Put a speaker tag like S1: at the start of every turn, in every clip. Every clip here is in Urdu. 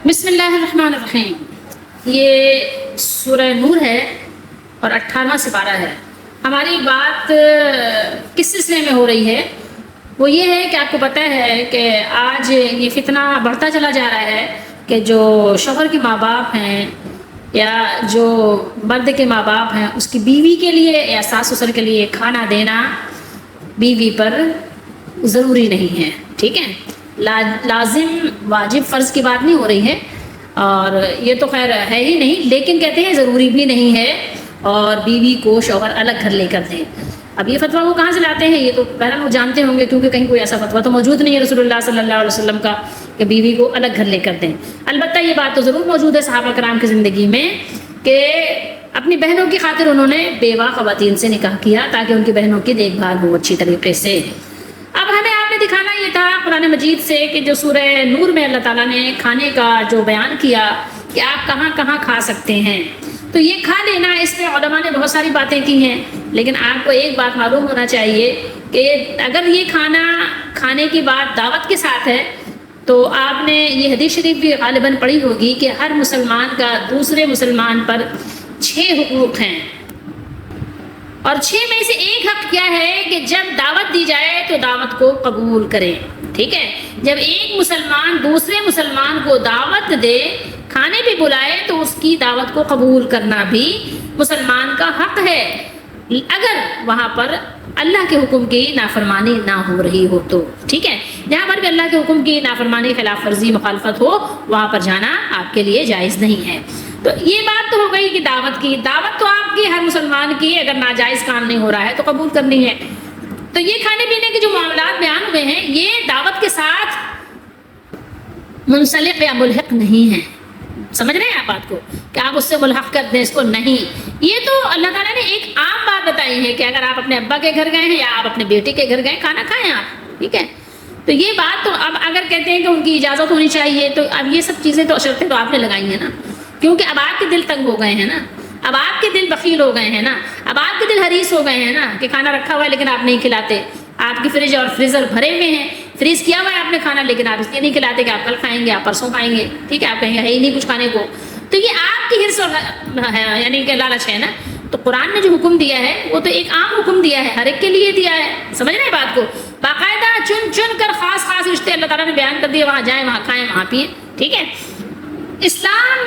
S1: بسم اللہ الرحمن الرحیم۔ یہ سورہ نور ہے اور 18واں سپارہ ہے۔ ہماری بات کس سلسلے میں ہو رہی ہے؟ وہ یہ ہے کہ آپ کو پتہ ہے کہ آج یہ فتنہ بڑھتا چلا جا رہا ہے کہ جو شوہر کے ماں باپ ہیں یا جو مرد کے ماں باپ ہیں اس کی بیوی کے لیے یا ساس سسر کے لیے کھانا دینا بیوی پر ضروری نہیں ہے، ٹھیک ہے؟ لازم واجب فرض کی بات نہیں ہو رہی ہے، اور یہ تو خیر ہے ہی نہیں، لیکن کہتے ہیں ضروری بھی نہیں ہے اور بیوی کو شوہر الگ گھر لے کر دیں۔ اب یہ فتویٰ وہ کہاں سے لاتے ہیں؟ یہ تو بہرحال وہ جانتے ہوں گے، کیونکہ کہیں کوئی ایسا فتویٰ تو موجود نہیں ہے رسول اللہ صلی اللہ علیہ وسلم کا کہ بیوی کو الگ گھر لے کر دیں۔ البتہ یہ بات تو ضرور موجود ہے صحابہ کرام کی زندگی میں کہ اپنی بہنوں کی خاطر انہوں نے بیوہ خواتین سے نکاح کیا تاکہ ان کی بہنوں کی دیکھ بھال ہو اچھی طریقے سے۔ اب ہمیں آپ نے دکھانا یہ تھا قرآن مجید سے کہ جو سورہ نور میں اللہ تعالیٰ نے کھانے کا جو بیان کیا کہ آپ کہاں کہاں کھا سکتے ہیں، تو یہ کھا لینا، اس میں علماء نے بہت ساری باتیں کی ہیں، لیکن آپ کو ایک بات معلوم ہونا چاہیے کہ اگر یہ کھانا کھانے کی بات دعوت کے ساتھ ہے تو آپ نے یہ حدیث شریف بھی غالباً پڑھی ہوگی کہ ہر مسلمان کا دوسرے مسلمان پر 6 حقوق ہیں، اور 6 میں سے ایک حق کیا ہے کہ جب دعوت دی جائے تو دعوت کو قبول کریں، ٹھیک ہے؟ جب ایک مسلمان دوسرے مسلمان کو دعوت دے، کھانے بھی بلائے، تو اس کی دعوت کو قبول کرنا بھی مسلمان کا حق ہے، اگر وہاں پر اللہ کے حکم کی نافرمانی نہ ہو رہی ہو تو، ٹھیک ہے؟ جہاں پر بھی اللہ کے حکم کی نافرمانی، خلاف ورزی، مخالفت ہو، وہاں پر جانا آپ کے لیے جائز نہیں ہے۔ تو یہ بات تو ہو گئی کہ دعوت کی، دعوت تو آپ کی ہر مسلمان کی، اگر ناجائز کام نہیں ہو رہا ہے تو قبول کرنی ہے۔ تو یہ کھانے پینے کے جو معاملات بیان ہوئے ہیں یہ دعوت کے ساتھ منسلک یا ملحق نہیں ہیں، سمجھ رہے ہیں آپ بات کو کہ آپ اس سے ملحق کر دیں اس کو، نہیں۔ یہ تو اللہ تعالیٰ نے ایک عام بات بتائی ہے کہ اگر آپ اپنے ابا کے گھر گئے ہیں یا آپ اپنے بیٹے کے گھر گئے، کھانا کھائیں آپ، ٹھیک ہے؟ تو یہ بات تو اب اگر کہتے ہیں کہ ان کی اجازت ہونی چاہیے، تو اب یہ سب چیزیں تو شرطیں تو آپ نے لگائی ہیں نا، کیونکہ اب آپ کے دل تنگ ہو گئے ہیں نا، اب آپ کے دل بخیل ہو گئے ہیں نا، اب آپ کے دل حریص ہو گئے ہیں نا کہ کھانا رکھا ہوا ہے لیکن آپ نہیں کھلاتے، آپ کی فریج اور فریزر بھرے ہوئے ہیں، فریز کیا ہوا ہے آپ نے کھانا، لیکن آپ اس لیے نہیں کھلاتے کہ آپ کل کھائیں گے، آپ پرسوں کھائیں گے، ٹھیک ہے؟ آپ کہیں گے ہے ہی نہیں کچھ کھانے کو، تو یہ آپ کی حرص اور یعنی کہ لالچ ہے نا۔ تو قرآن نے جو حکم دیا ہے وہ تو ایک عام حکم دیا ہے، ہر ایک کے لیے دیا ہے، سمجھ رہے ہیں بات کو؟ باقاعدہ چن چن کر خاص خاص رشتے اللہ تعالیٰ نے بیان کر دیے، وہاں جائیں، وہاں کھائیں، وہاں پئیں، ٹھیک ہے؟ اسلام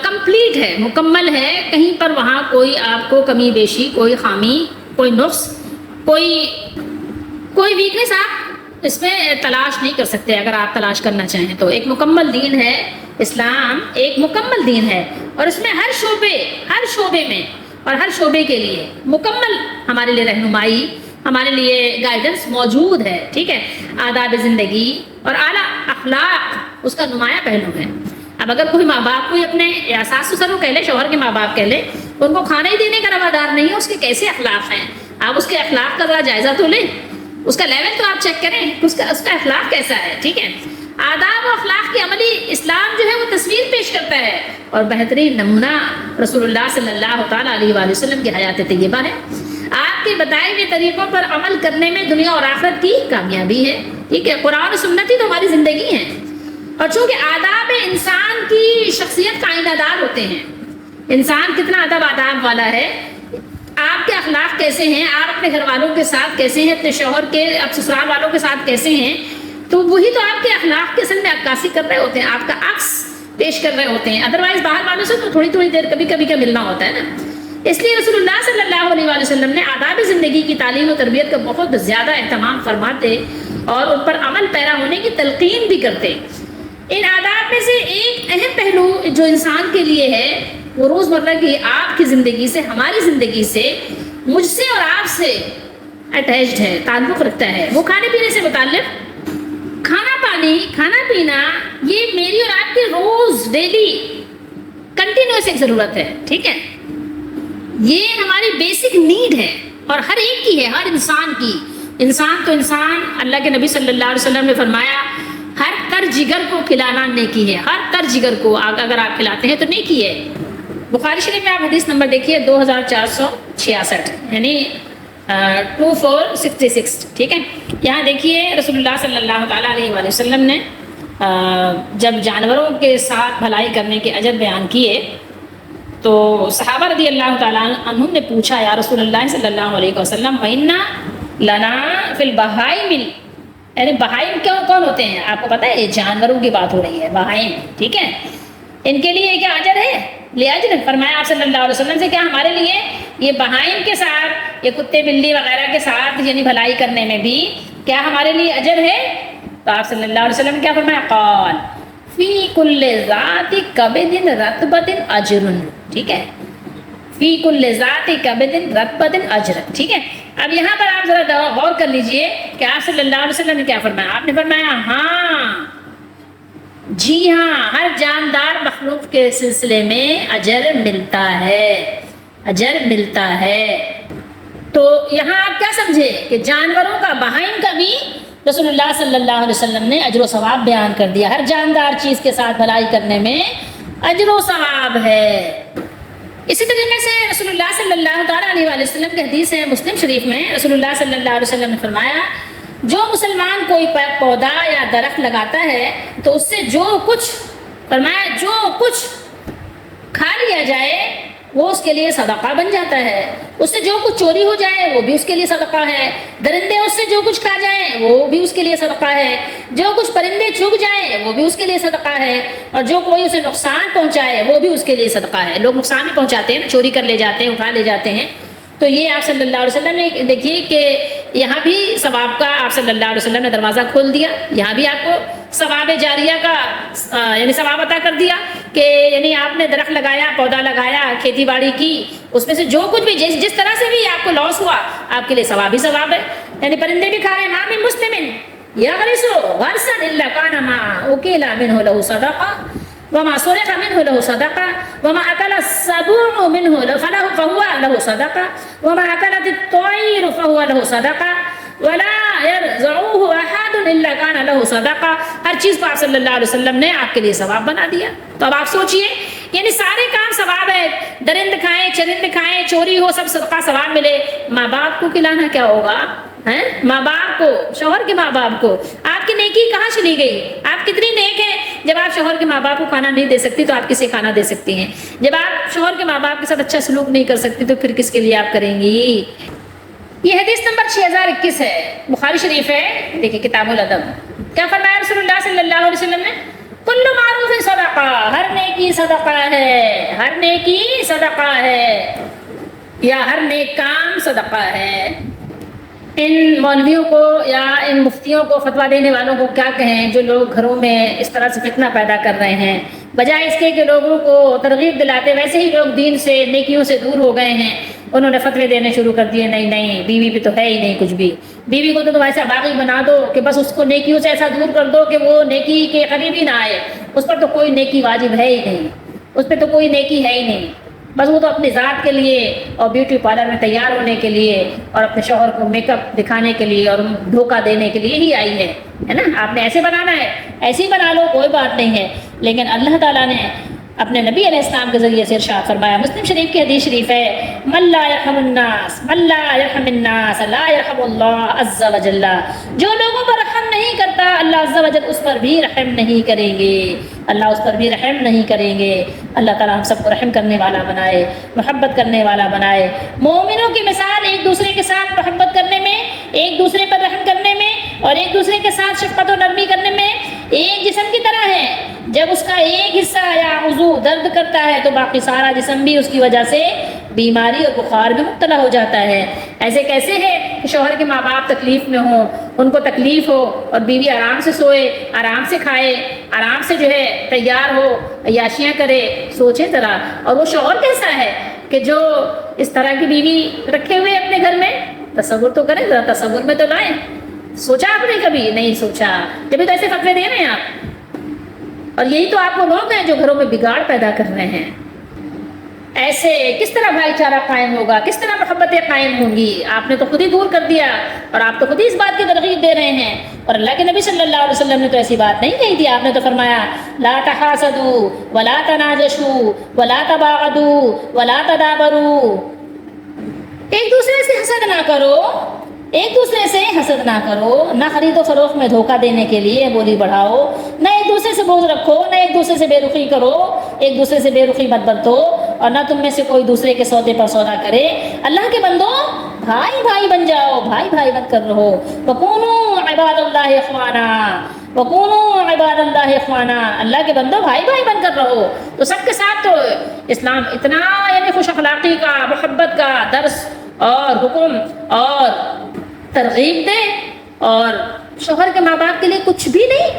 S1: کمپلیٹ ہے، مکمل ہے، کہیں پر وہاں کوئی آپ کو کمی بیشی، کوئی خامی، کوئی نقص، کوئی ویکنس آپ اس میں تلاش نہیں کر سکتے اگر آپ تلاش کرنا چاہیں تو۔ ایک مکمل دین ہے اسلام، ایک مکمل دین ہے، اور اس میں ہر شعبے میں اور ہر شعبے کے لیے مکمل ہمارے لیے رہنمائی، ہمارے لیے گائیڈنس موجود ہے، ٹھیک ہے؟ آداب زندگی اور اعلیٰ اخلاق اس کا نمایاں پہلو ہے۔ اب اگر کوئی ماں باپ کوئی اپنے یا ساس سسر کو کہہ لے، شوہر کے ماں باپ کہہ لے، ان کو کھانا ہی دینے کا روادار نہیں ہے، اس کے کیسے اخلاق ہیں؟ آپ اس کے اخلاق کا ذرا جائزہ تو لیں، اس کا لیول تو آپ چیک کریں، اس کا اخلاق کیسا ہے، ٹھیک ہے؟ آداب و اخلاق کی عملی اسلام جو ہے وہ تصویر پیش کرتا ہے، اور بہترین نمونہ رسول اللہ صلی اللہ تعالیٰ علیہ وآلہ وسلم کی حیات طیبہ ہے۔ آپ کے بتائے ہوئے طریقوں پر عمل کرنے میں دنیا اور آخرت کی کامیابی ہے، ٹھیک ہے؟ قرآن و سنت ہی تو ہماری زندگی ہے، اور چونکہ آداب انسان کی شخصیت کا آئینہ دار ہوتے ہیں، انسان کتنا ادب آداب والا ہے، آپ کے اخلاق کیسے ہیں، آپ اپنے گھر والوں کے ساتھ کیسے ہیں، اپنے شوہر کے، اب سسرال والوں کے ساتھ کیسے ہیں، تو وہی تو آپ کے اخلاق کے اصل میں عکاسی کر رہے ہوتے ہیں، آپ کا عکس پیش کر رہے ہوتے ہیں۔ ادروائز باہر والوں سے تو تھوڑی تھوڑی دیر کبھی کبھی کا ملنا ہوتا ہے نا۔ اس لیے رسول اللہ صلی اللہ علیہ وآلہ وسلم نے آداب زندگی کی تعلیم و تربیت کا بہت زیادہ اہتمام فرماتے اور ان پر عمل پیرا ہونے کی تلقین بھی کرتے۔ ان آداب میں سے ایک اہم پہلو جو انسان کے لیے ہے وہ روزمرہ کی آپ کی زندگی سے، ہماری زندگی سے، مجھ سے اور آپ سے اٹیچڈ ہے، تعلق رکھتا ہے، وہ کھانے پینے سے متعلق۔ کھانا پینا یہ میری اور آپ کی روز ڈیلی کنٹینیوس ایک ضرورت ہے، ٹھیک ہے؟ یہ ہماری بیسک نیڈ ہے اور ہر ایک کی ہے، ہر انسان کی۔ انسان اللہ کے نبی صلی اللہ علیہ وسلم نے فرمایا ہر تر جگر کو کھلانا نیکی ہے، ہر تر جگر کو اگر آپ کھلاتے ہیں تو نیکی ہے۔ بخاری شریف میں آپ حدیث نمبر دیکھیے 2466، یعنی 2466، ٹھیک ہے؟ یہاں دیکھیے رسول اللہ صلی اللہ تعالیٰ علیہ وآلہ وسلم نے جب جانوروں کے ساتھ بھلائی کرنے کے اجر بیان کیے تو صحابہ رضی اللہ تعالیٰ عنہم نے پوچھا یا رسول اللہ صلی اللہ علیہ وسلم وَإِنَّا لَنَا فِي الْبَهَائِمِ، یعنی بہائم کون ہوتے ہیں؟ آپ کو پتہ ہے یہ جانوروں کی بات ہو رہی ہے، بہائم، ٹھیک ہے، ان کے لیے کیا اجر ہے؟ اجر فرمایا آپ صلی اللہ علیہ وسلم سے کیا ہمارے لیے یہ بہائم کے ساتھ، یہ کتے بلی وغیرہ کے ساتھ یعنی بھلائی کرنے میں بھی کیا ہمارے لیے اجر ہے؟ تو آپ صلی اللہ علیہ وسلم نے کیا فرمایا؟ قال فی کل ذات کبد رطبۃ اجر، ٹھیک ہے، فی کل ذات کبد رطبۃ اجر، ٹھیک ہے۔ اب یہاں پر آپ ذرا غور کر لیجئے کہ آپ صلی اللہ علیہ وسلم نے کیا فرمایا۔ آپ نے فرمایا ہاں، جی ہاں، ہر جاندار مخلوق کے سلسلے میں اجر ملتا ہے، اجر ملتا ہے۔ تو یہاں آپ کیا سمجھے کہ جانوروں کا، بہائم کا بھی رسول اللہ صلی اللہ علیہ وسلم نے اجر و ثواب بیان کر دیا۔ ہر جاندار چیز کے ساتھ بھلائی کرنے میں اجر و ثواب ہے۔ اسی طریقے سے رسول اللہ صلی اللہ تعالیٰ علیہ وسلم کی حدیث ہے مسلم شریف میں، رسول اللہ صلی اللہ علیہ وسلم نے فرمایا جو مسلمان کوئی پودا یا درخت لگاتا ہے تو اس سے جو کچھ، فرمایا جو کچھ کھا لیا جائے وہ اس کے لیے صدقہ بن جاتا ہے، اس سے جو کچھ چوری ہو جائے وہ بھی اس کے لیے صدقہ ہے، درندے اس سے جو کچھ کھا جائیں وہ بھی اس کے لیے صدقہ ہے، جو کچھ پرندے چگ جائیں وہ بھی اس کے لیے صدقہ ہے، اور جو کوئی اسے نقصان پہنچائے وہ بھی اس کے لیے صدقہ ہے۔ لوگ نقصان بھی پہنچاتے ہیں، چوری کر لے جاتے ہیں، اٹھا لے جاتے ہیں، تو یہ آپ صلی اللہ علیہ وسلم نے دیکھیے کہ یہاں بھی ثواب کا آپ صلی اللہ علیہ وسلم نے دروازہ کھول دیا، یہاں بھی آپ کو ثواب جاریہ کا یعنی ثواب عطا کر دیا کہ یعنی آپ نے درخت لگایا، پودا لگایا، کھیتی باڑی کی، اس میں سے جو کچھ بھی جس طرح سے بھی آپ کو لاس ہوا آپ کے لیے ثواب ہی ثواب ہے۔ یعنی پرندے بھی کھا رہے ہیں، ما من مسلم یغرس غرسا الا کان ما اکل منه له صدقہ وما سرق منه له صدقہ وما اکل السبوع منه فهو له صدقہ وما اکلت الطير فهو له صدقہ ولا يرزعوه احد الا كان له صدقہ۔ ہر چیز کو آپ صلی اللہ علیہ وسلم نے آپ کے لیے ثواب بنا دیا۔ تو اب آپ سوچئے یعنی سارے کام ثواب ہے، درند کھائیں، چرند کھائیں، چوری ہو، سب صدقہ ثواب ملے۔ ماں باپ کو کھلانا کیا ہوگا؟ ماں باپ کو، شوہر کے ماں باپ کو، آپ کی نیکی کہاں چلی گئی؟ آپ کتنی نیک ہیں جب آپ شوہر کے ماں باپ کو کھانا نہیں دے سکتی تو آپ کسے کھانا دے سکتی ہیں؟ جب آپ شوہر کے ماں باپ کے ساتھ اچھا سلوک نہیں کر سکتی تو پھر کس کے لیے آپ کریں گی؟ یہ حدیث نمبر 6021 ہے، بخاری شریف ہے، دیکھیں کتاب الادب، کیا فرمایا رسول اللہ صلی اللہ علیہ وسلم نے؟ کل معروف صدقہ، ہر نیکی صدقہ ہے، ہر نیکی صدقہ ہے، یا ہر نیک کام صدقہ ہے۔ ان مولویوں کو یا ان مفتیوں کو، فتویٰ دینے والوں کو کیا کہیں جو لوگ گھروں میں اس طرح سے فتنہ پیدا کر رہے ہیں، بجائے اس کے کہ لوگوں کو ترغیب دلاتے، ویسے ہی لوگ دین سے، نیکیوں سے دور ہو گئے ہیں، انہوں نے فتوے دینے شروع کر دیے، نہیں نہیں بیوی بھی تو ہے ہی نہیں کچھ بھی، بیوی کو تو تم ایسا باغی بنا دو کہ بس اس کو نیکیوں سے ایسا دور کر دو کہ وہ نیکی کے قریب ہی نہ آئے، اس پر تو کوئی نیکی واجب ہے ہی نہیں، اس پہ تو کوئی نیکی ہے ہی نہیں، بس وہ تو اپنی ذات کے لیے اور بیوٹی پارلر میں تیار ہونے کے لیے اور اپنے شوہر کو میک اپ دکھانے کے لیے اور دھوکہ دینے کے لیے ہی آئی ہے نا۔ آپ نے ایسے بنانا ہے، ایسے ہی بنا لو، کوئی بات نہیں ہے، لیکن اللہ تعالیٰ نے اپنے نبی علیہ السلام کے ذریعے سے ارشاد فرمایا، مسلم شریف کی حدیث شریف ہے، من لا یرحم الناس، من لا یرحم الناس لا یرحم اللہ عز وجل، جو لوگوں پر رحم نہیں کرتا اللہ عز وجل اس پر بھی رحم نہیں کریں گے، اللہ اس پر بھی رحم نہیں کریں گے۔ اللہ تعالیٰ ہم سب کو رحم کرنے والا بنائے، محبت کرنے والا بنائے۔ مومنوں کی مثال ایک دوسرے کے ساتھ محبت کرنے میں، ایک دوسرے پر رحم کرنے میں اور ایک دوسرے کے ساتھ شفقت و نرمی کرنے میں ایک جسم کی طرح ہے، جب اس کا ایک حصہ یا عضو درد کرتا ہے تو باقی سارا جسم بھی اس کی وجہ سے بیماری اور بخار میں مبتلا ہو جاتا ہے۔ ایسے کیسے ہے کہ شوہر کے ماں باپ تکلیف میں ہوں، ان کو تکلیف ہو اور بیوی آرام سے سوئے، آرام سے کھائے، آرام سے جو ہے تیار ہو، عیاشیاں کرے، سوچے ذرا۔ اور وہ شوہر کیسا ہے کہ جو اس طرح کی بیوی رکھے ہوئے اپنے گھر میں؟ تصور تو کریں ذرا، تصور میں تو لائیں۔ سوچا آپ نے کبھی؟ نہیں سوچا، جبھی تو ایسے فتوے دے رہے ہیں آپ۔ اور یہی تو آپ وہ لوگ ہیں جو گھروں میں بگاڑ پیدا کر رہے ہیں۔ ایسے کس طرح بھائی چارہ قائم ہوگا، کس طرح محبتیں قائم ہوں گی؟ آپ نے تو خود ہی دور کر دیا اور آپ تو خود ہی اس بات کی ترغیب دے رہے ہیں، اور اللہ کے نبی صلی اللہ علیہ وسلم نے تو ایسی بات نہیں کہی تھی۔ آپ نے تو فرمایا لا تحاسدوا ولا تناجشوا ولا تباغضوا ولا تدابروا، ایک دوسرے سے حسد نہ کرو، ایک دوسرے سے حسد نہ کرو، نہ خرید و فروخت میں دھوکہ دینے کے لیے بولی بڑھاؤ، نہ ایک دوسرے سے بغض رکھو، نہ ایک دوسرے سے بے رخی کرو، ایک دوسرے سے بے رخی مت برتو، اور نہ تم میں سے کوئی دوسرے کے سودے پر سودا کرے۔ اللہ کے بندو بھائی بھائی بن جاؤ، بھائی بھائی مت کر رہو۔ وَكُونُوا عِبَادَ اللَّهِ إِخْوَانًا، وَكُونُوا عِبَادَ اللَّهِ إِخْوَانًا، اللہ کے بندو بھائی بھائی بن کر رہو۔ تو سب کے ساتھ تو اسلام اتنا یعنی خوش اخلاقی کا، محبت کا درس اور حکم اور ترغیب دے، اور شوہر کے ماں باپ کے لیے کچھ بھی نہیں،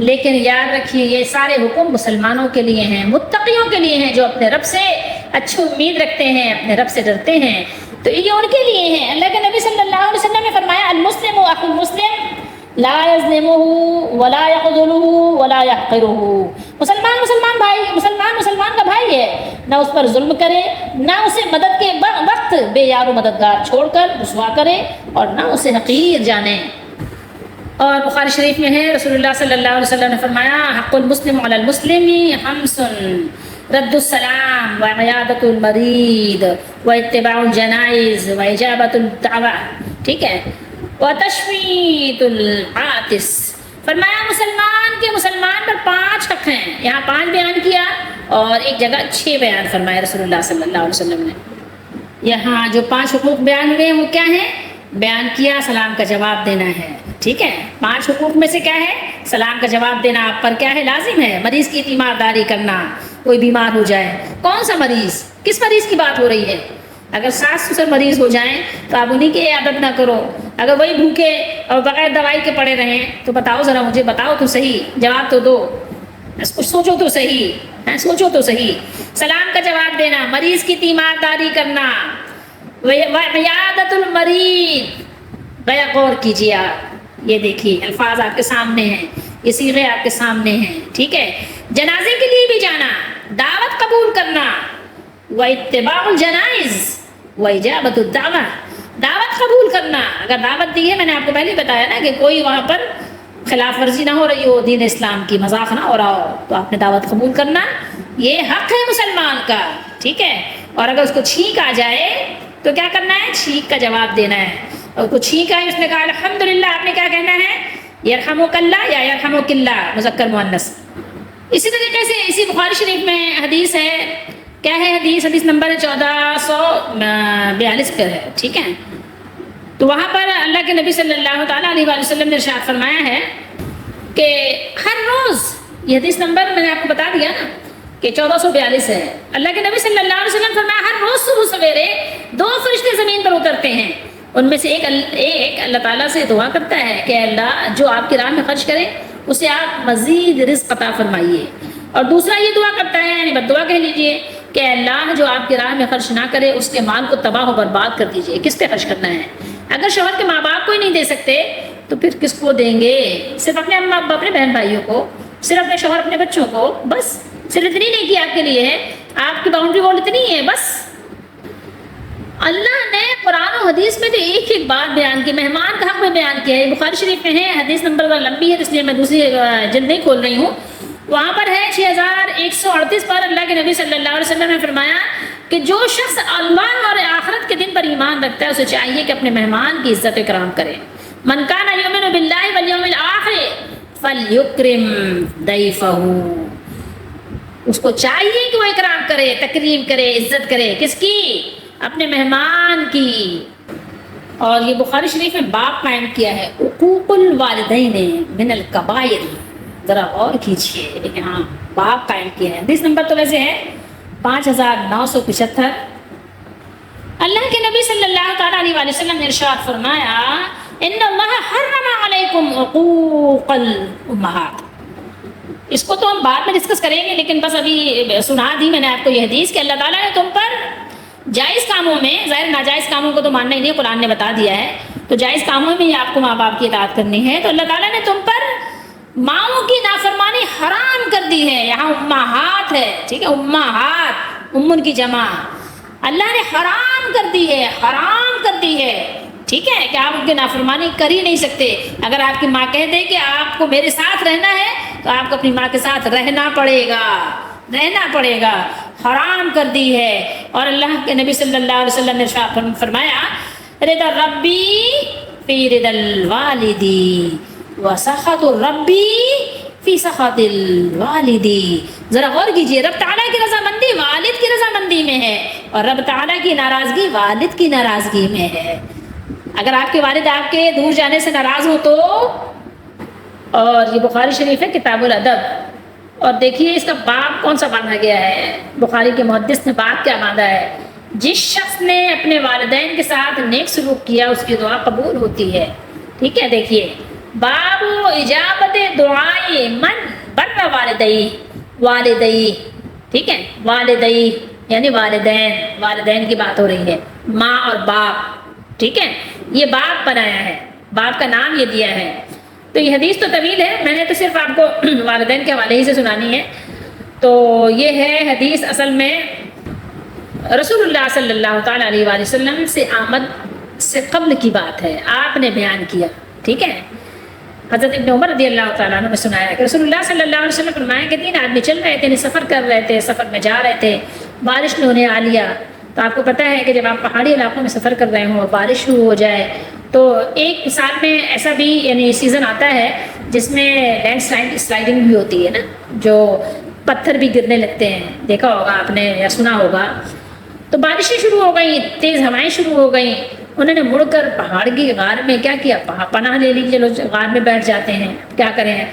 S1: لیکن یاد رکھیے یہ سارے حکم مسلمانوں کے لیے ہیں، متقیوں کے لیے ہیں، جو اپنے رب سے اچھی امید رکھتے ہیں، اپنے رب سے ڈرتے ہیں، تو یہ ان کے لیے ہیں۔ اللہ کے نبی صلی اللہ علیہ وسلم نے فرمایا المسلم اخو المسلم لا يظلمه ولا يخذله ولا يحقره، مسلمان کا بھائی ہے، نہ اس پر ظلم کرے، نہ اسے مدد کے وقت بے یار و مددگار چھوڑ کر رسوا کرے، اور نہ اسے حقیر جانے۔ اور بخاری شریف میں ہے رسول اللہ صلی اللہ علیہ وسلم نے فرمایا حق المسلم علی المسلم خمس، رد السلام وعیادۃ المریض واتباع الجنائز واجابۃ الدعوہ، ٹھیک ہے، وتشمیت العاطس۔ فرمایا مسلمان پر 5 حق ہیں، یہاں 5 بیان کیا اور ایک جگہ 6 بیان فرمایا رسول اللہ صلی اللہ علیہ وسلم نے۔ یہاں جو 5 حقوق بیان ہوئے وہ کیا ہیں؟ بیان کیا سلام کا جواب دینا ہے، ٹھیک ہے، 5 حقوق میں سے کیا ہے؟ سلام کا جواب دینا آپ پر کیا ہے؟ لازم ہے۔ مریض کی تیمارداری کرنا، کوئی بیمار ہو جائے، کون سا مریض، کس مریض کی بات ہو رہی ہے؟ اگر ساس سسر مریض ہو جائیں تو آپ انہیں کی عادت نہ کرو، اگر وہی بھوکے اور بغیر دوائی کے پڑے رہیں تو بتاؤ ذرا، مجھے بتاؤ تو صحیح، جواب تو دو، کچھ سوچو تو صحیح، سوچو تو صحیح۔ سلام کا جواب دینا، مریض کی تیمارداری کرنا، عیادۃ المریض، غیا غور کیجیے آپ، یہ دیکھیے الفاظ آپ کے سامنے ہیں، یہ صیغے آپ کے سامنے ہیں، ٹھیک ہے۔ جنازے کے لیے بھی جانا، دعوت قبول کرنا، واتباع الجنائز واجابۃ الدعوہ، دعوت قبول کرنا، اگر دعوت دی ہے، میں نے آپ کو پہلے بتایا نا کہ کوئی وہاں پر خلاف ورزی نہ ہو رہی ہو دین اسلام کی، مذاق نہ ہو رہا ہو، تو آپ نے دعوت قبول کرنا، یہ حق ہے مسلمان کا، ٹھیک ہے۔ اور اگر اس کو چھینک آ جائے تو کیا کرنا ہے؟ چھینک کا جواب دینا ہے، اور کو چھینک آئی اس نے کہا الحمدللہ، آپ نے کیا کہنا ہے؟ یرحمک اللہ یا یرحمک اللہ، مذکر مؤنث۔ اسی طریقے سے اسی بخاری شریف میں حدیث ہے، کیا ہے حدیث نمبر 1442 پر ہے، ٹھیک ہے۔ تو وہاں پر اللہ کے نبی صلی اللہ تعالیٰ علیہ وآلہ وسلم نے ارشاد فرمایا ہے کہ ہر روز، یہ حدیث نمبر میں نے آپ کو بتا دیا نا کہ 1442 ہے، اللہ کے نبی صلی اللہ علیہ وسلم فرمایا ہر روز صبح سویرے 2 فرشتے زمین پر اترتے ہیں، ان میں سے ایک اللہ تعالیٰ سے دعا کرتا ہے کہ اللہ جو آپ کی راہ میں خرچ کرے اسے آپ مزید رزق عطا فرمائیے، اور دوسرا یہ دعا کرتا ہے، یعنی بد دعا کہہ لیجیے، کہ اللہ جو آپ کی راہ میں خرچ نہ کرے اس کے مال کو تباہ و برباد کر دیجیے۔ کس پہ خرچ کرنا ہے؟ اگر شوہر کے ماں باپ کو ہی نہیں دے سکتے تو پھر کس کو دیں گے؟ صرف اپنے اما ابا، اپنے بہن بھائیوں کو، صرف اپنے شوہر، اپنے بچوں کو، بس صرف اتنی نہیں کی آپ کے لیے ہے، آپ کی باؤنڈری وال اتنی ہے بس۔ اللہ نے قرآن و حدیث میں تو ایک بات بیان کی، مہمان کا حق میں بیان کیا ہے، بخاری شریف میں ہے، حدیث نمبر لمبی ہے اس لیے میں دوسری جلد نہیں کھول رہی ہوں، وہاں پر ہے 6138 پر اللہ کے نبی صلی اللہ علیہ وسلم نے فرمایا کہ جو شخص اللہ اور آخرت کے دن پر ایمان رکھتا ہے اسے چاہیے کہ اپنے مہمان کی عزت و اکرام کرے۔ من کان یؤمن باللہ والیوم الآخر فلیکرم ضیفہ، اس کو چاہیے کہ وہ اکرام کرے، تکریم کرے، عزت کرے، کس کی؟ اپنے مہمان کی۔ اور یہ بخاری شریف میں باب قائم کیا ہے حقوق الوالدین من الکبائر، ذرا غور کیجیے، یہاں باب قائم کیا ہے، حدیث نمبر تو ویسے ہے 5975۔ اللہ کے نبی صلی اللہ تعالیٰ علیہ وآلہ وسلم نے ارشاد فرمایا ان اللہ حرم علیکم حقوق الامہات۔ اس کو تو ہم بعد میں ڈسکس کریں گے، لیکن بس ابھی سنا دی میں نے آپ کو یہ حدیث کہ اللہ تعالیٰ نے تم پر جائز کاموں میں، ظاہر ناجائز کاموں کو تو ماننا ہی نہیں، قرآن نے بتا دیا ہے، تو جائز کاموں میں آپ کو ماں باپ کی اطاعت کرنی ہے، تو اللہ تعالیٰ نے تم پر ماؤں کی نافرمانی حرام کر دی ہے، یہاں امہات ہے، ٹھیک ہے، امہات، امن کی جمع، اللہ نے حرام کر دی ہے، حرام کر دی ہے، ٹھیک ہے، کہ آپ ان کی نافرمانی کر ہی نہیں سکتے۔ اگر آپ کی ماں کہہ دے کہ آپ کو میرے ساتھ رہنا ہے تو آپ کو اپنی ماں کے ساتھ رہنا پڑے گا، رہنا پڑے گا، حرام کر دی ہے۔ اور اللہ کے نبی صلی اللہ علیہ وسلم نے فرمایا رضا ربی فی رضا الوالدی وسخط ربی فی سخط الوالدی. ذرا غور کیجیے، رب تعالیٰ کی رضامندی والد کی رضامندی میں ہے اور رب تعالیٰ کی ناراضگی والد کی ناراضگی میں ہے. اگر آپ کے والد آپ کے دور جانے سے ناراض ہو تو، اور یہ بخاری شریف ہے کتاب الادب، اور دیکھیے اس کا باب کون سا باندھا گیا ہے. بخاری کے محدث نے باب کیا باندھا ہے؟ جس شخص نے اپنے والدین کے ساتھ نیک سلوک کیا اس کی دعا قبول ہوتی ہے. ٹھیک ہے، دیکھیے باب اجابت دعائے من بر والدئی. ٹھیک ہے، والدئی یعنی والدین کی بات ہو رہی ہے، ماں اور باپ. ٹھیک ہے، یہ باپ بنایا ہے، باپ کا نام یہ دیا ہے. تو یہ حدیث تو طویل ہے، میں نے تو صرف آپ کو والدین کے حوالے ہی سے سنانی ہے. تو یہ ہے حدیث اصل میں رسول اللہ صلی اللہ تعالیٰ علیہ وآلہ وسلم سے آمد سے قبل کی بات ہے، آپ نے بیان کیا. ٹھیک ہے، حضرت ابن عمر رضی اللہ تعالیٰ عنہ نے سنایا کہ رسول اللہ صلی اللہ علیہ وسلم فرمایا کہ 3 آدمی چل رہے تھے، سفر کر رہے تھے، سفر میں جا رہے تھے، بارش نے انہیں آ لیا. تو آپ کو پتہ ہے کہ جب آپ پہاڑی علاقوں میں سفر کر رہے ہوں اور بارش شروع ہو جائے تو ایک سال میں ایسا بھی یعنی سیزن آتا ہے جس میں لینڈ سلائڈنگ بھی ہوتی ہے نا، جو پتھر بھی گرنے لگتے ہیں، دیکھا ہوگا آپ نے یا سنا ہوگا. تو بارشیں شروع ہو گئیں، تیز ہوائیں شروع ہو گئیں. انہوں نے مڑ کر پہاڑ کی غار میں کیا کیا، پناہ لے لی. چلو غار میں بیٹھ جاتے ہیں، کیا کریں،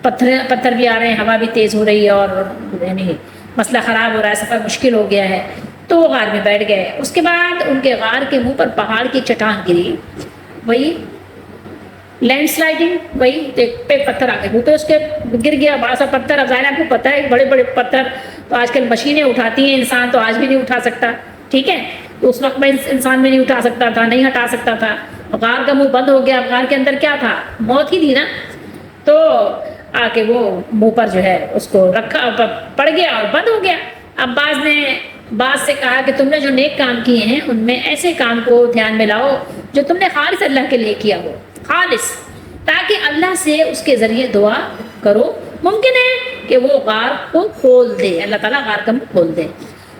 S1: پتھر بھی آ رہے ہیں، ہوا بھی تیز ہو رہی ہے اور یعنی مسئلہ خراب ہو رہا ہے، سفر مشکل ہو گیا ہے. تو وہ غار میں بیٹھ گئے. اس کے بعد ان کے غار کے منہ پر پہاڑ کی چٹان گری، وہی لینڈ سلائڈنگ، وہی پہ پتھر آ گئے منہ پہ، اس کے گر گیا بڑا سا پتھر. اب ظاہر آپ کو پتہ ہے بڑے بڑے پتھر تو آج کل مشینیں اٹھاتی ہیں، انسان تو آج بھی نہیں اٹھا سکتا. ٹھیک ہے، تو اس وقت میں انسان بھی نہیں اٹھا سکتا تھا، نہیں ہٹا سکتا تھا. غار کا منہ بند ہو گیا، غار کے اندر کیا تھا، موت ہی تھی نا. تو آ کے وہ منہ پر جو ہے اس کو رکھا، پڑ گیا اور بند ہو گیا. اب بعض سے کہا کہ تم نے جو نیک کام کیے ہیں ان میں ایسے کام کو دھیان میں لاؤ جو تم نے خالص اللہ کے لیے کیا ہو، خالص، تاکہ اللہ سے اس کے ذریعے دعا کرو. ممکن ہے کہ وہ غار کو کھول دے، اللہ تعالیٰ غار کا منہ کھول دے.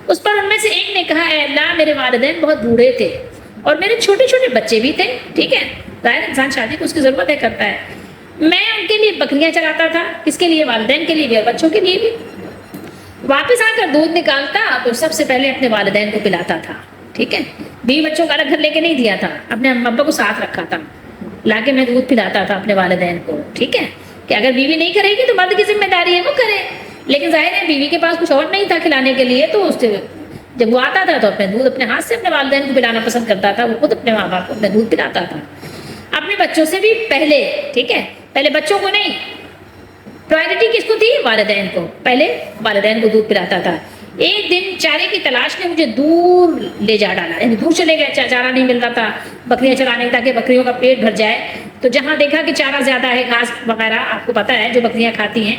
S1: اس پر ان میں سے ایک نے کہا، اے اللہ میرے والدین بہت بوڑھے تھے اور میرے چھوٹے چھوٹے بچے بھی تھے. ٹھیک ہے، ظاہر انسان شادی کو اس کی ضرورت ہے کرتا ہے. میں ان کے لیے بکریاں چراتا تھا، کس کے لیے، والدین کے لیے بھی اور بچوں کے لیے بھی. واپس آ کر دودھ نکالتا تو سب سے پہلے اپنے والدین کو پلاتا تھا. ٹھیک ہے، بیوی بچوں کا الگ گھر لے کے نہیں دیا تھا، اپنے ابا کو ساتھ رکھا تھا، لا کے میں دودھ پلاتا تھا اپنے والدین کو. ٹھیک ہے، کہ اگر بیوی نہیں کرے گی تو مرد کی ذمہ داری ہے وہ کرے. لیکن ظاہر ہے بیوی کے پاس کچھ اور نہیں تھا کھلانے کے لیے، تو اس سے جب وہ آتا تھا تو اپنے دودھ اپنے ہاتھ سے اپنے والدین کو پلانا پسند کرتا تھا. وہ خود اپنے ماں باپ کو اپنے دودھ پلاتا تھا، اپنے بچوں سے بھی پہلے. ٹھیک ہے، پہلے بچوں کو نہیں، پرائرٹی کس کو تھی، والدین کو. پہلے والدین کو دودھ پلاتا تھا. ایک دن چارے کی تلاش نے مجھے دور لے جا ڈالا، یعنی دور چلے گئے، چارہ نہیں مل رہا تھا بکریاں چرانے تاکہ بکریوں کا پیٹ بھر جائے. تو جہاں دیکھا کہ چارہ زیادہ ہے، گھاس وغیرہ آپ کو پتہ ہے جو بکریاں کھاتی ہیں،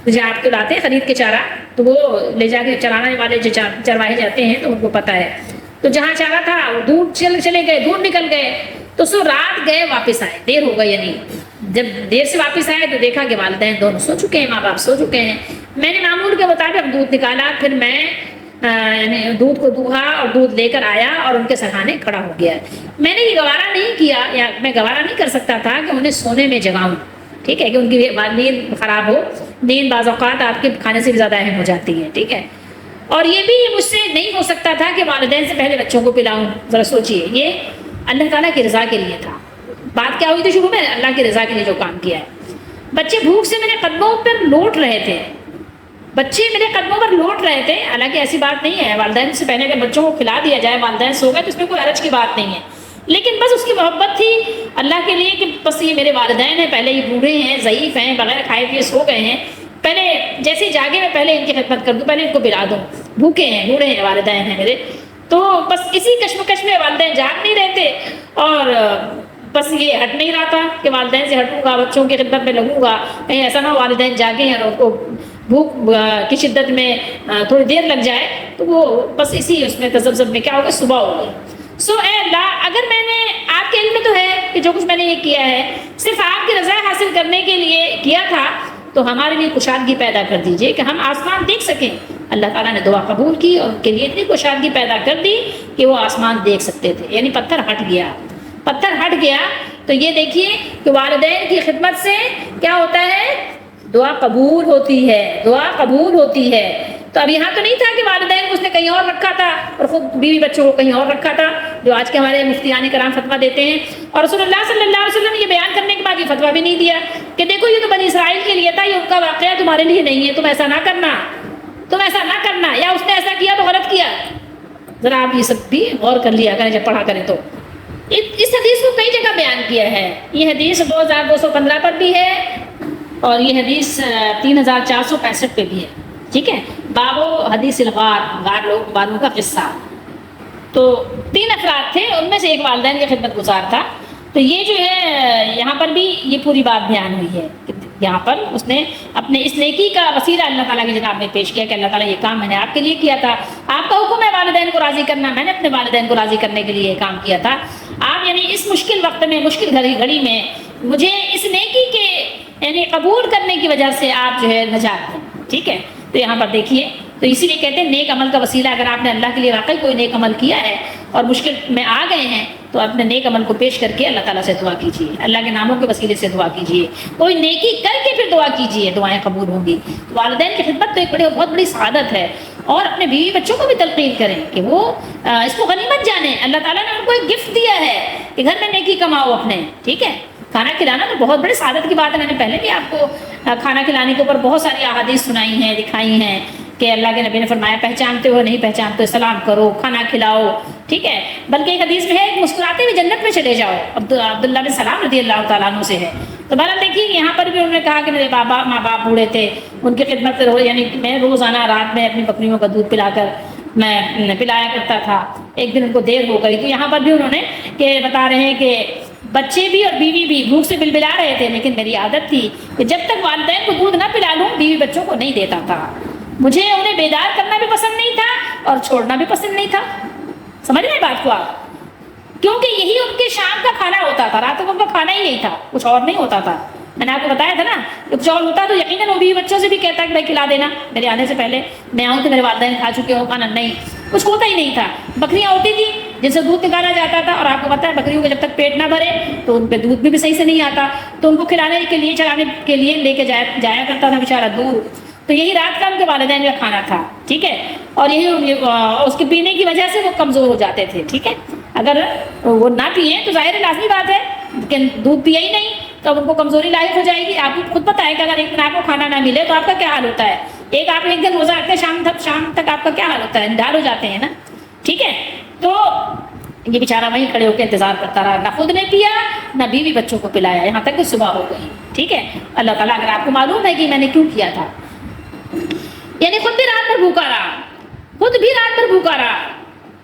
S1: جہاں آپ تو لاتے ہیں خرید کے چارہ، تو وہ لے جا کے چرانے والے جو چرواہے جاتے ہیں تو ان کو پتہ ہے. تو جہاں چارہ تھا وہ دور چلے گئے، دور نکل گئے. تو سو رات گئے، واپس آئے، دیر ہو گئی. یعنی جب دیر سے واپس آئے تو دیکھا کہ والدین دونوں سو چکے ہیں، ماں باپ سو چکے ہیں. میں نے معمول کے مطابق دودھ نکالا، پھر میں یعنی دودھ کو دوہا اور دودھ لے کر آیا اور ان کے سرہانے کھڑا ہو گیا. میں نے یہ گوارا نہیں کیا، یا میں گوارا نہیں کر سکتا تھا کہ انہیں سونے میں جگاؤں. ٹھیک ہے، کہ ان کی نیند خراب ہو. نیند بعض اوقات آپ کے کھانے سے بھی زیادہ اہم ہو جاتی ہے. ٹھیک ہے، اور یہ بھی مجھ سے نہیں ہو سکتا تھا کہ والدین سے پہلے بچوں کو پلاؤں. ذرا سوچیے، یہ اللہ تعالیٰ کی رضا کے لیے تھا. بات کیا ہوئی تھی شروع میں، اللہ کی رضا کے لیے جو کام کیا ہے. بچے بھوک سے میرے قدموں پر لوٹ رہے تھے، بچے میرے قدموں پر لوٹ رہے تھے. حالانکہ ایسی بات نہیں ہے، والدین سے پہلے اگر بچوں کو کھلا دیا جائے، والدین سو گئے تو اس میں کوئی حرج کی بات نہیں ہے. لیکن بس اس کی محبت تھی اللہ کے لیے کہ بس یہ میرے والدین ہیں، پہلے یہ بوڑھے ہیں، ضعیف ہیں، بغیر کھائے پیے سو گئے ہیں، پہلے جیسے جاگے میں پہلے ان کی خدمت کر دوں، پہلے ان کو پلا دوں. بھوکے ہیں، بوڑھے ہیں والدین ہیں میرے. تو بس اسی کشمکش میں والدین جاگ نہیں رہتے، اور بس یہ ہٹ نہیں رہا تھا کہ والدین سے ہٹوں گا، بچوں کی خدمت میں لگوں گا، کہیں ایسا نہ ہو والدین جاگیں اور ان کو بھوک کی شدت میں تھوڑی دیر لگ جائے. تو وہ بس اسی اس میں تذبذب میں کیا ہوگا، صبح ہو گئی. سو اے اللہ، اگر میں نے آپ کے علم میں تو ہے کہ جو کچھ میں نے یہ کیا ہے صرف آپ کی رضا حاصل کرنے کے لیے کیا تھا، تو ہمارے لیے کشادگی پیدا کر دیجئے کہ ہم آسمان دیکھ سکیں. اللہ تعالیٰ نے دعا قبول کی اور ان کے لیے اتنی کشادگی پیدا کر دی کہ وہ آسمان دیکھ سکتے تھے، یعنی پتھر ہٹ گیا. پتھر ہٹ گیا تو یہ دیکھیے کہ والدین کی خدمت سے کیا ہوتا ہے، دعا قبول ہوتی ہے، دعا قبول ہوتی ہے۔ تو اب یہاں تو نہیں تھا کہ والدین کو اس نے کہیں اور رکھا تھا اور خود بیوی بچوں کو کہیں اور رکھا تھا، جو آج کے ہمارے مفتیان کرام فتویٰ دیتے ہیں۔ اور رسول اللہ صلی اللہ علیہ وسلم نے یہ بیان کرنے کے بعد یہ فتویٰ بھی نہیں دیا کہ دیکھو یہ تو بنی اسرائیل کے لیے تھا، یہ ان کا واقعہ تمہارے لیے نہیں ہے، تم ایسا نہ کرنا، تم ایسا نہ کرنا، یا اس نے ایسا کیا تو غلط کیا۔ ذرا آپ یہ سب بھی غور کر لیا کریں جب پڑھا کریں تو۔ اس حدیث کو کئی جگہ بیان کیا ہے، یہ حدیث 2215 پر بھی ہے اور یہ حدیث 3465 پہ بھی ہے، ٹھیک ہے۔ بابو حدیث الغار، غار لوگ والوں کا قصہ۔ تو 3 افراد تھے، ان میں سے ایک والدین کی خدمت گزار تھا۔ تو یہ جو ہے یہاں پر بھی یہ پوری بات بیان ہوئی ہے کہ یہاں پر اس نے اپنے اس نیکی کا وسیلہ اللہ تعالیٰ کی جناب میں پیش کیا کہ اللہ تعالیٰ یہ کام میں نے آپ کے لیے کیا تھا، آپ کا حکم ہے والدین کو راضی کرنا، میں نے اپنے والدین کو راضی کرنے کے لیے یہ کام کیا تھا۔ آپ یعنی اس مشکل وقت میں، مشکل گھڑی میں مجھے اس نیکی کے یعنی قبول کرنے کی وجہ سے آپ جو ہے نجات دیں، ٹھیک ہے۔ تو یہاں پر دیکھیے، تو اسی لیے کہتے ہیں نیک عمل کا وسیلہ، اگر آپ نے اللہ کے لیے واقعی کوئی نیک عمل کیا ہے اور مشکل میں آ گئے ہیں تو اپنے نیک عمل کو پیش کر کے اللہ تعالیٰ سے دعا کیجیے، اللہ کے ناموں کے وسیلے سے دعا کیجیے، کوئی نیکی کر کے پھر دعا کیجیے، دعائیں قبول ہوں گی۔ والدین کی خدمت تو ایک بہت بڑی سعادت ہے، اور اپنے بیوی بچوں کو بھی تلقین کریں کہ وہ اس کو غنیمت جانیں، اللہ تعالیٰ نے ان کو ایک گفٹ دیا ہے کہ گھر میں نیکی کماؤ اپنے، ٹھیک ہے۔ کھانا کھلانا تو بہت بڑی سعادت کی بات ہے، میں نے پہلے بھی آپ کو کھانا کھلانے کے اوپر بہت ساری احادیث سنائی ہیں، دکھائی ہیں کہ اللہ کے نبی نے فرمایا پہچانتے ہو نہیں پہچانتے سلام کرو، کھانا کھلاؤ، ٹھیک ہے۔ بلکہ ایک حدیث میں ہے مسکراتے ہوئے جنت میں چلے جاؤ، عبداللہ بن سلام رضی اللہ تعالیٰ عنہ سے ہے۔ تو بہرحال دیکھیے یہاں پر بھی انہوں نے کہا کہ میرے ماں باپ بوڑھے تھے، ان کی خدمت یعنی میں روزانہ رات میں اپنی بکریوں کا دودھ پلا کر میں پلایا کرتا تھا، ایک دن ان کو دیر ہو گئی۔ تو یہاں پر بھی انہوں نے کہ بتا رہے ہیں کہ بچے بھی اور بیوی بھی بھوک سے بلبلا رہے تھے، لیکن میری عادت تھی کہ جب تک والدین کو دودھ نہ پلا لوں بیوی بچوں کو نہیں دیتا تھا، مجھے انہیں بیدار کرنا بھی پسند نہیں تھا اور چھوڑنا بھی پسند نہیں تھا۔ سمجھ رہے بات کو آپ؟ کیونکہ یہی ان کے شام کا کھانا ہوتا تھا، رات کو ان کا کھانا ہی یہی تھا، کچھ اور نہیں ہوتا تھا۔ میں نے آپ کو بتایا تھا نا کہ کچھ اور ہوتا تو یقیناً وہ بھی بچوں سے بھی کہتا کہ بھائی کھلا دینا، میرے آنے سے پہلے میں آؤں تو میرے والدین کھا چکے ہو کھانا، نہیں، کچھ ہوتا ہی نہیں تھا۔ بکریاں ہوتی تھی جن سے دودھ نکالا جاتا تھا، اور آپ کو پتہ ہے بکریوں کو جب تک پیٹ نہ بھرے تو ان پہ دودھ بھی صحیح سے نہیں آتا، تو ان کو کھلانے کے لیے چلانے کے لیے لے کے جایا کرتا تھا بیچارہ دودھ۔ تو یہی رات کا ان کے والدین کا کھانا تھا، ٹھیک ہے۔ اور یہی اس کے پینے کی وجہ سے وہ کمزور ہو جاتے تھے، ٹھیک ہے۔ اگر وہ نہ پئیں تو ظاہر لازمی بات ہے کہ دودھ پیا ہی نہیں تو اب ان کو کمزوری لاحق ہو جائے گی۔ آپ کو خود پتہ ہے کہ اگر ایک دن آپ کو کھانا نہ ملے تو آپ کا کیا حال ہوتا ہے، آپ ایک دن روزہ رکھتے شام تک آپ کا کیا حال ہوتا ہے، ڈال ہو جاتے ہیں نا، ٹھیک ہے۔ تو یہ بیچارہ وہیں کھڑے ہو کے انتظار کرتا رہا، نہ خود نے پیا نہ بیوی بچوں کو پلایا، یہاں تک کہ صبح ہو گئی، ٹھیک ہے۔ اللہ تعالیٰ اگر آپ کو معلوم ہے کہ میں نے کیوں کیا تھا، یعنی خود بھی رات بھر بھوکا رہا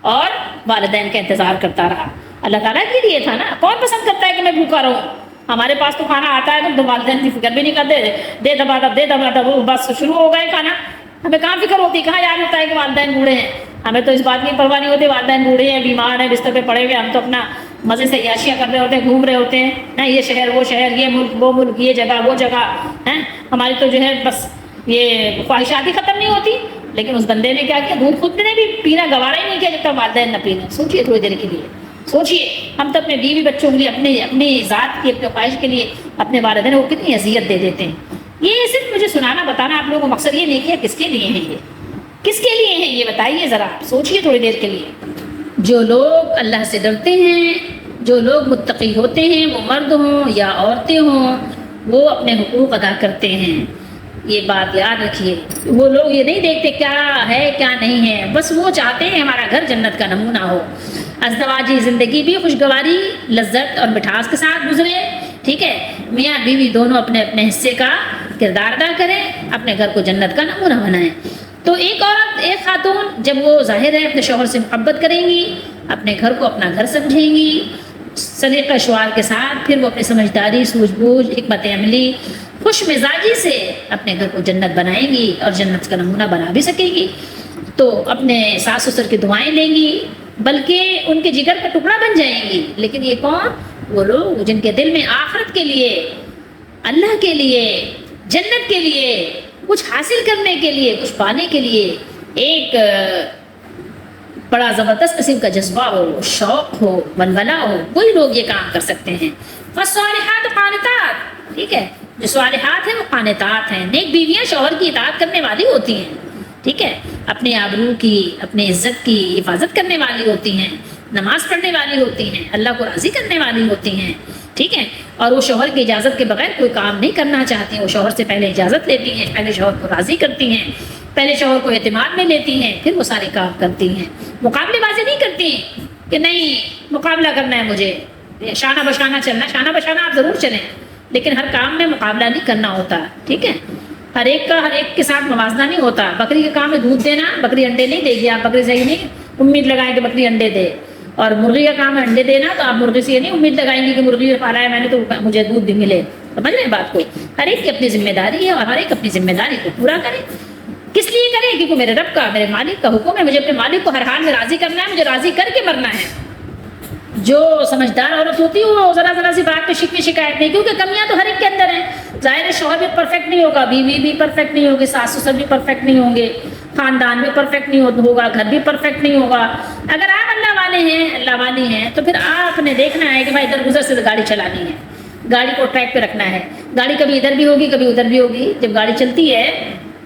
S1: اور والدین کا انتظار کرتا رہا۔ اللہ تعالیٰ کے لیے تھا نا، کون پسند کرتا ہے کہ میں بھوکا رہوں؟ ہمارے پاس تو کھانا آتا ہے تو والدین کی فکر بھی نہیں کرتے، دے دبا بس شروع ہو گئے کھانا، ہمیں کہاں فکر ہوتی، کہاں یاد ہوتا ہے کہ والدین بوڑھے ہیں، ہمیں تو اس بات کی پرواہ نہیں ہوتی والدین بوڑھے ہیں، بیمار ہیں، بستر پہ پڑے ہوئے، ہم تو اپنا مزے سے عیاشیاں کر رہے ہوتے ہیں، گھوم رہے ہوتے ہیں نا، یہ شہر وہ شہر، یہ ملک وہ ملک، یہ جگہ وہ جگہ ہیں، ہماری تو جو ہے بس یہ خواہشات ہی ختم نہیں ہوتی۔ لیکن اس بندے نے کیا کیا، دودھ خود نے بھی پینا گوارا ہی نہیں کیا جب تک والدین نہ پینا۔ سوچیے تھوڑی دیر کے لیے، سوچیے ہم تو اپنے بیوی بچوں کے لیے، اپنی ذات کی، اپنے خواہش کے لیے اپنے والدین کو کتنی اذیت دے دیتے ہیں۔ یہ صرف مجھے سنانا بتانا آپ لوگوں کو مقصد یہ نہیں کیا کس کے لیے ہے، یہ کس کے لیے ہے یہ بتائیے ذرا، سوچیے تھوڑی دیر کے لیے۔ جو لوگ اللہ سے ڈرتے ہیں، جو لوگ متقی ہوتے ہیں، وہ مرد ہوں یا عورتیں ہوں، وہ اپنے حقوق ادا کرتے ہیں۔ یہ بات یاد رکھیے، وہ لوگ یہ نہیں دیکھتے کیا ہے کیا نہیں ہے، بس وہ چاہتے ہیں ہمارا گھر جنت کا نمونہ ہو، ازدواجی زندگی بھی خوشگواری، لذت اور مٹھاس کے ساتھ گزرے، ٹھیک ہے۔ میاں بیوی دونوں اپنے اپنے حصے کا کردار ادا کریں، اپنے گھر کو جنت کا نمونہ بنائیں۔ تو ایک عورت، ایک خاتون جب وہ ظاہر ہے اپنے شوہر سے محبت کریں گی، اپنے گھر کو اپنا گھر سمجھیں گی سلیقہ شعار کے ساتھ، پھر وہ اپنی سمجھداری، سوجھ بوجھ، حکمت عملی، خوش مزاجی سے اپنے گھر کو جنت بنائیں گی اور جنت کا نمونہ بنا بھی سکے گی۔ تو اپنے ساس سسر کی دعائیں لیں گی، بلکہ ان کے جگر کا ٹکڑا بن جائیں گی۔ لیکن یہ کون؟ وہ لوگ جن کے دل میں آخرت کے لیے، اللہ کے لیے، جنت کے لیے، کچھ حاصل کرنے کے لیے، کچھ پانے کے لیے ایک بڑا زبردست قسم کا جذبہ ہو، شوق ہو، ولولہ ہو، وہی لوگ یہ کام کر سکتے ہیں۔ فالصالحات قانتات، ٹھیک ہے، جو صالحات ہیں وہ قانتات ہیں، نیک بیویاں شوہر کی اطاعت کرنے والی ہوتی ہیں، ٹھیک ہے، اپنے آبرو کی، اپنے عزت کی حفاظت کرنے والی ہوتی ہیں، نماز پڑھنے والی ہوتی ہیں، اللہ کو راضی کرنے والی ہوتی ہیں، ٹھیک ہے، اور وہ شوہر کی اجازت کے بغیر کوئی کام نہیں کرنا چاہتی ہیں، وہ شوہر سے پہلے اجازت لیتی ہیں، پہلے شوہر کو راضی کرتی ہیں، پہلے شوہر کو اعتماد میں لیتی ہیں، پھر وہ سارے کام کرتی ہیں، مقابلے بازی نہیں کرتی ہیں کہ نہیں مقابلہ کرنا ہے مجھے، شانہ بشانہ چلنا، شانہ بشانہ آپ ضرور چلیں لیکن ہر کام میں مقابلہ نہیں کرنا ہوتا، ٹھیک ہے، ہر ایک کا ہر ایک کے ساتھ موازنہ نہیں ہوتا۔ بکری کے کام میں دودھ دینا، بکری انڈے نہیں دے گی، آپ بکری سے ہی نہیں امید لگائیں کہ بکری انڈے دے، اور مرغی کا کام ہے انڈے دینا، تو آپ مرغی سے یہ نہیں امید لگائیں گی کہ مرغی پالا ہے میں نے تو مجھے دودھ بھی ملے۔ سمجھ رہے ہیں بات کو؟ ہر ایک کی اپنی ذمہ داری ہے اور ہر ایک اپنی ذمہ داری کو پورا کرے۔ کس لیے کرے؟ کیونکہ میرے رب کا، میرے مالک کا حکم ہے، مجھے اپنے مالک کو ہر حال میں راضی کرنا ہے، مجھے راضی کر کے مرنا ہے۔ جو سمجھدار عورت ہوتی ہے وہ ذرا ذرا سی بات پہ شکوے شکایت نہیں، کیونکہ کمیاں تو ہر ایک کے اندر ہیں۔ ظاہر ہے شوہر بھی پرفیکٹ نہیں ہوگا، بیوی بھی پرفیکٹ نہیں ہوگی، ساس سسر بھی پرفیکٹ نہیں ہوں گے، خاندان بھی پرفیکٹ نہیں ہوگا، گھر بھی پرفیکٹ نہیں ہوگا۔ اگر آپ اللہ والے ہیں، اللہ والی ہیں، تو پھر آپ نے دیکھنا ہے کہ بھائی ادھر گزر سے گاڑی چلانی ہے، گاڑی کو ٹریک پہ رکھنا ہے، گاڑی کبھی ادھر بھی ہوگی کبھی ادھر بھی ہوگی۔ جب گاڑی چلتی ہے،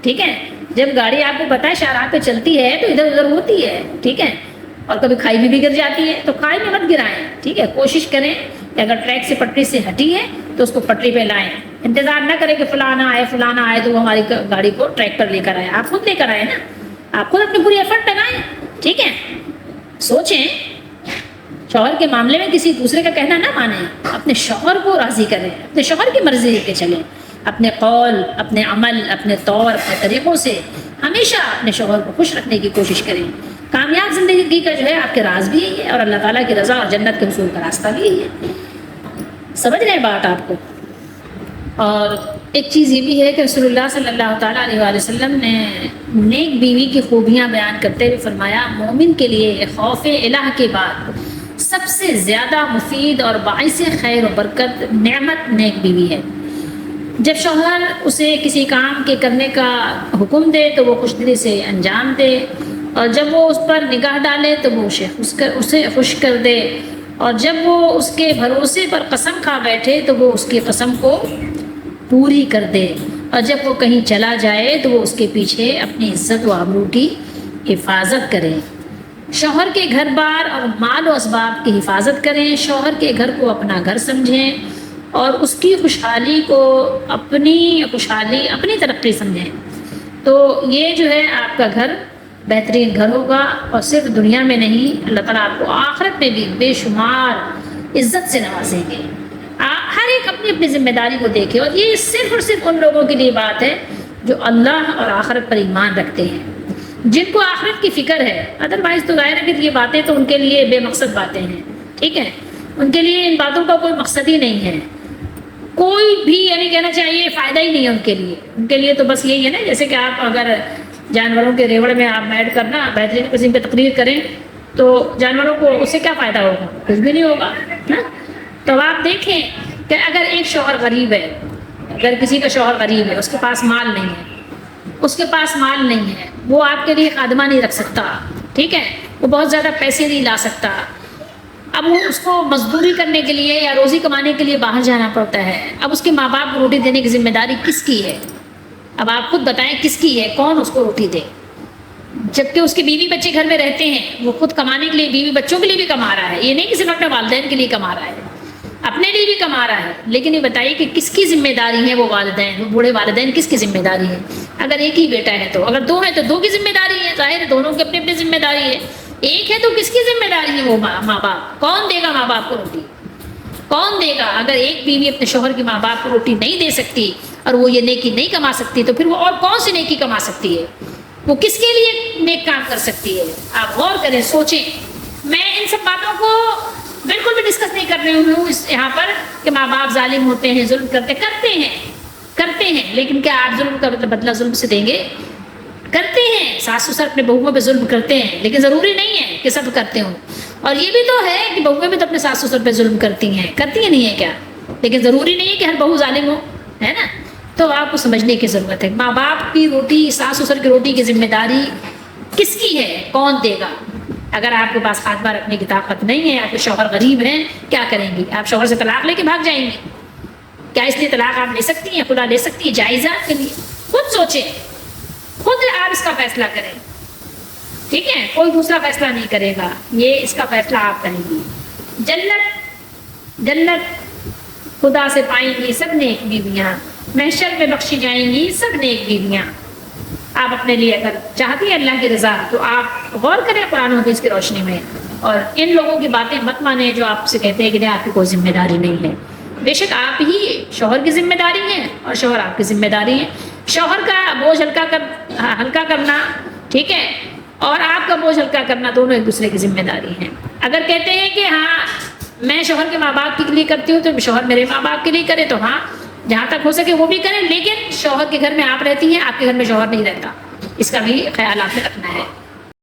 S1: ٹھیک ہے، جب گاڑی آپ کو پتہ ہے شاہراہ پہ چلتی ہے تو ادھر ادھر ہوتی ہے، ٹھیک ہے، اور کبھی کھائی میں بھی گر جاتی ہے، تو کھائی میں مت گرائیں، ٹھیک ہے، کوشش کریں کہ اگر ٹریک سے پٹری سے ہٹی ہے تو اس کو پٹری پہ لائیں، انتظار نہ کریں کہ فلانا آئے تو وہ ہماری گاڑی کو ٹریک پر لے کر آئے، آپ خود لے کر آئے نا، آپ خود اپنی پوری ایفرٹ لگائیں، ٹھیک ہے۔ سوچیں، شوہر کے معاملے میں کسی دوسرے کا کہنا نہ مانیں، اپنے شوہر کو راضی کریں، اپنے شوہر کی مرضی لے کے چلیں، اپنے قول، اپنے عمل، اپنے طور، اپنے طریقوں سے ہمیشہ اپنے شوہر کو خوش رکھنے کی کوشش کریں۔ کامیاب زندگی کا جو ہے آپ کے راز بھی یہی ہے، اور اللہ تعالیٰ کی رضا اور جنت کے حصول کا راستہ بھی یہی ہے۔ سمجھ رہے ہیں بات آپ کو؟ اور ایک چیز یہ بھی ہے کہ رسول اللہ صلی اللہ تعالیٰ علیہ وآلہ وسلم نے نیک بیوی کی خوبیاں بیان کرتے ہوئے فرمایا، مومن کے لیے خوف الہ کے بعد سب سے زیادہ مفید اور باعث خیر و برکت نعمت نیک بیوی ہے۔ جب شوہر اسے کسی کام کے کرنے کا حکم دے تو وہ خوش دلی سے انجام دے، اور جب وہ اس پر نگاہ ڈالے تو وہ اسے خوش کر دے، اور جب وہ اس کے بھروسے پر قسم کھا بیٹھے تو وہ اس کی قسم کو پوری کر دے، اور جب وہ کہیں چلا جائے تو وہ اس کے پیچھے اپنی عزت و آبرو کی حفاظت کرے۔ شوہر کے گھر بار اور مال و اسباب کی حفاظت کریں، شوہر کے گھر کو اپنا گھر سمجھیں اور اس کی خوشحالی کو اپنی ترقی سمجھیں، تو یہ جو ہے آپ کا گھر بہترین گھر ہوگا، اور صرف دنیا میں نہیں، اللہ تعالیٰ آپ کو آخرت میں بھی بے شمار عزت سے نوازیں گے۔ ہر ایک اپنی اپنی ذمہ داری کو دیکھے، اور یہ صرف اور صرف ان لوگوں کے لیے بات ہے جو اللہ اور آخرت پر ایمان رکھتے ہیں، جن کو آخرت کی فکر ہے۔ ادروائز تو ظاہر ہے کہ یہ باتیں تو ان کے لیے بے مقصد باتیں ہیں، ٹھیک ہے، ان کے لیے ان باتوں کا کوئی مقصد ہی نہیں ہے، کوئی بھی یعنی کہنا چاہیے فائدہ ہی نہیں ہے ان کے لیے تو بس یہی ہے نا، جیسے کہ آپ اگر جانوروں کے ریوڑ میں آپ میڈ کرنا بہترین قسم پہ تقریر کریں تو جانوروں کو اس سے کیا فائدہ ہوگا؟ کچھ بھی نہیں ہوگا نا۔ تو آپ دیکھیں کہ اگر ایک شوہر غریب ہے، اگر کسی کا شوہر غریب ہے، اس کے پاس مال نہیں ہے، وہ آپ کے لیے خادمہ نہیں رکھ سکتا، ٹھیک ہے، وہ بہت زیادہ پیسے نہیں لا سکتا، اب وہ اس کو مزدوری کرنے کے لیے یا روزی کمانے کے لیے باہر جانا پڑتا ہے، اب اس کے ماں باپ کو روٹی دینے کی ذمہ داری کس کی ہے؟ اب آپ خود بتائیں کس کی ہے، کون اس کو روٹی دے؟ جبکہ اس کے بیوی بچے گھر میں رہتے ہیں، وہ خود کمانے کے لیے بیوی بچوں کے لیے بھی کما رہا ہے، یہ نہیں کہ صرف اپنے والدین کے لیے کما رہا ہے، اپنے لیے بھی کما رہا ہے، لیکن یہ بتائیے کہ کس کی ذمہ داری ہے وہ والدین، وہ بوڑھے والدین کس کی ذمہ داری ہے؟ اگر ایک ہی بیٹا ہے تو، اگر دو ہیں تو دو کی ذمہ داری ہے، ظاہر ہے دونوں کی اپنی اپنی ذمہ داری ہے، ایک ہے تو کس کی ذمہ داری ہے؟ وہ ماں باپ، کون دے گا ماں باپ کو روٹی؟ کون دے گا؟ اگر ایک بیوی اپنے شوہر کے ماں باپ کو روٹی نہیں دے سکتی اور وہ یہ نیکی نہیں کما سکتی تو پھر وہ اور کون سی نیکی کما سکتی ہے؟ وہ کس کے لیے نیک کام کر سکتی ہے؟ آپ غور کریں، سوچیں۔ میں ان سب باتوں کو بالکل بھی ڈسکس نہیں کر رہی ہوں یہاں پر کہ ماں باپ ظالم ہوتے ہیں، ظلم کرتے ہیں، لیکن کیا آپ ظلم کا بدلہ ظلم سے دیں گے؟ کرتے ہیں، ساس سسر اپنے بہوؤں پہ ظلم کرتے ہیں، لیکن ضروری نہیں ہے کہ سب کرتے ہوں، اور یہ بھی تو ہے کہ بہویں بھی تو اپنے ساس سسر پہ ظلم کرتی ہیں نہیں ہے کیا؟ لیکن ضروری نہیں ہے کہ ہر بہو ظالم ہو، ہے نا؟ تو آپ کو سمجھنے کی ضرورت ہے، ماں باپ کی روٹی، ساس سسر کی روٹی کی ذمہ داری کس کی ہے؟ کون دے گا؟ اگر آپ کے پاس خاتمہ رکھنے کی طاقت نہیں ہے، آپ کے شوہر غریب ہیں، کیا کریں گی؟ آپ شوہر سے طلاق لے کے بھاگ جائیں گے؟ کیا اس لیے طلاق آپ لے سکتی ہیں؟ خدا لے سکتی ہے؟ جائز ہے آپ کے لیے؟ خود سوچیں، خود آپ اس کا فیصلہ کریں، ٹھیک ہے؟ کوئی دوسرا فیصلہ نہیں کرے گا، یہ اس کا فیصلہ آپ کریں گی۔ جنت خدا سے پائیں گی سب نیک بیویاں، محشر میں بخشی جائیں گی سب نیک بیویاں۔ آپ اپنے لیے اگر چاہتی ہیں اللہ کی رضا تو آپ غور کریں قرآن و حدیث کی روشنی میں، اور ان لوگوں کی باتیں مت مانیں جو آپ سے کہتے ہیں کہ آپ کی کوئی ذمہ داری نہیں ہے۔ بے شک آپ ہی شوہر کی ذمہ داری ہے اور شوہر آپ کی ذمہ داری ہے۔ شوہر کا بوجھ ہلکا کرنا، ٹھیک ہے، اور آپ کا بوجھ ہلکا کرنا، دونوں ایک دوسرے کی ذمہ داری ہیں۔ اگر کہتے ہیں کہ ہاں میں شوہر کے ماں باپ کے لیے کرتی ہوں تو شوہر میرے ماں باپ کے لیے کرے، تو ہاں جہاں تک ہو سکے وہ بھی کریں، لیکن شوہر کے گھر میں آپ رہتی ہیں، آپ کے گھر میں شوہر نہیں رہتا، اس کا بھی خیال آپ نے رکھنا ہے۔